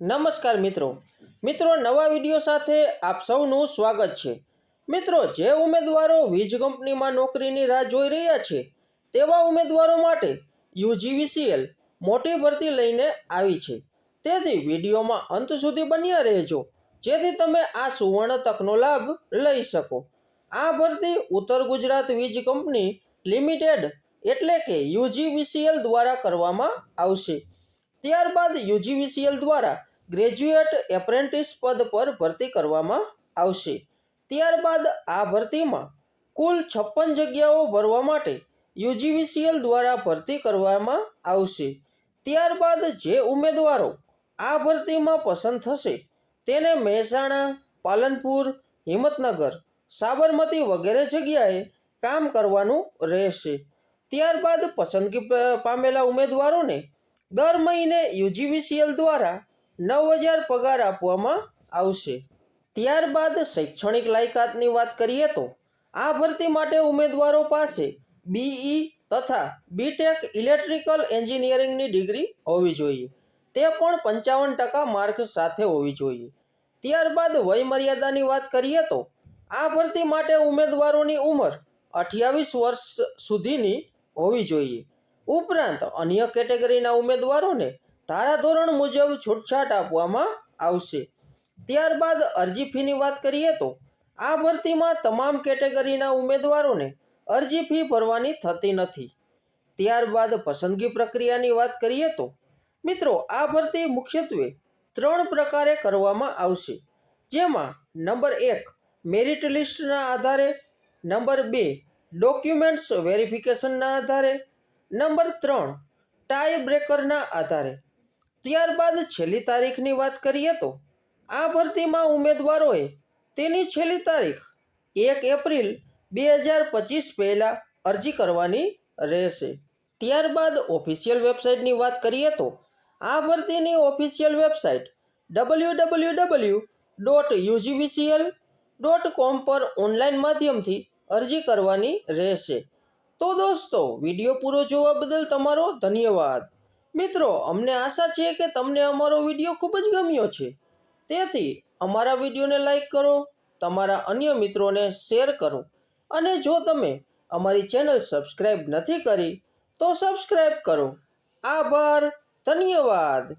નમસ્કાર મિત્રો નવા વિડીયો સાથે આપ સૌનું સ્વાગત છે। મિત્રો, જે ઉમેદવારો વીજ કંપનીમાં નોકરીની રાહ જોઈ રહ્યા છે તેવા ઉમેદવારો માટે યુજીવીસીએલ મોટી ભરતી લઈને આવી છે। તેથી વિડીયોમાં અંત સુધી બન્યા રહેજો જેથી તમે આ સુવર્ણ તકનો લાભ લઈ શકો। આ ભરતી ઉત્તર ગુજરાત વીજ કંપની લિમિટેડ એટલે કે યુજીવીસીએલ દ્વારા કરવામાં આવશે। ત્યારબાદ યુજીવીસીએલ દ્વારા ગ્રેજ્યુએટ એપ્રેન્ટિસ પદ પર ભરતી કરવામાં આવશે। ત્યારબાદ આ ભરતીમાં કુલ 56 જગ્યાઓ ભરવા માટે યુજીવીસીએલ દ્વારા ભરતી કરવામાં આવશે। ત્યારબાદ જે ઉમેદવારો આ ભરતીમાં પસંદ થશે તેને મહેસાણા, પાલનપુર, હિંમતનગર, સાબરમતી વગેરે જગ્યાએ કામ કરવાનું રહેશે। ત્યારબાદ પસંદગી પામેલા ઉમેદવારોને દર મહિને યુજીવીસીએલ દ્વારા 9,000 પગાર આપવામાં આવશે। ત્યારબાદ શૈક્ષણિક લાયકાતની વાત કરીએ તો આ ભરતી માટે ઉમેદવારો પાસે બીઈ તથા બીટેક ઇલેક્ટ્રિકલ એન્જિનિયરિંગની ડિગ્રી હોવી જોઈએ, તે પણ 55% માર્ક સાથે હોવી જોઈએ। ત્યારબાદ વયમર્યાદાની વાત કરીએ તો આ ભરતી માટે ઉમેદવારોની ઉંમર 28 વર્ષ સુધીની હોવી જોઈએ। ઉપરાંત અન્ય કેટેગરીના ઉમેદવારોને ધારાધોરણ મુજબ છૂટછાટ આપવામાં આવશે। ત્યારબાદ અરજી ફીની વાત કરીએ તો આ ભરતીમાં તમામ કેટેગરીના ઉમેદવારોને અરજી ફી ભરવાની થતી નથી। ત્યારબાદ પસંદગી પ્રક્રિયાની વાત કરીએ તો મિત્રો, આ ભરતી મુખ્યત્વે 3 પ્રકારે કરવામાં આવશે, જેમાં નંબર 1 મેરિટ લિસ્ટના આધારે, નંબર 2 ડોક્યુમેન્ટ્સ વેરિફિકેશનના આધારે, નંબર 3 ટાઈ બ્રેકરના આધારે। ત્યારબાદ છેલ્લી તારીખની વાત કરીએ તો આ ભરતીમાં ઉમેદવારોએ તેની છેલ્લી તારીખ 1 એપ્રિલ 2025 પહેલાં અરજી કરવાની રહેશે। ત્યારબાદ ઓફિશિયલ વેબસાઇટની વાત કરીએ તો આ ભરતીની ઓફિશિયલ વેબસાઇટ www.ugvcl.com પર ઓનલાઈન માધ્યમથી અરજી કરવાની રહેશે। તો દોસ્તો, વિડીયો પૂરો જોવા બદલ તમારો ધન્યવાદ। મિત્રો, અમને આશા છે કે તમને અમારો વિડીયો ખૂબ જ ગમ્યો છે, તેથી અમારા વિડીયોને લાઈક કરો, તમારા અન્ય મિત્રોને શેર કરો અને જો તમે અમારી ચેનલ સબસ્ક્રાઈબ નથી કરી તો સબસ્ક્રાઈબ કરો। આભાર, ધન્યવાદ।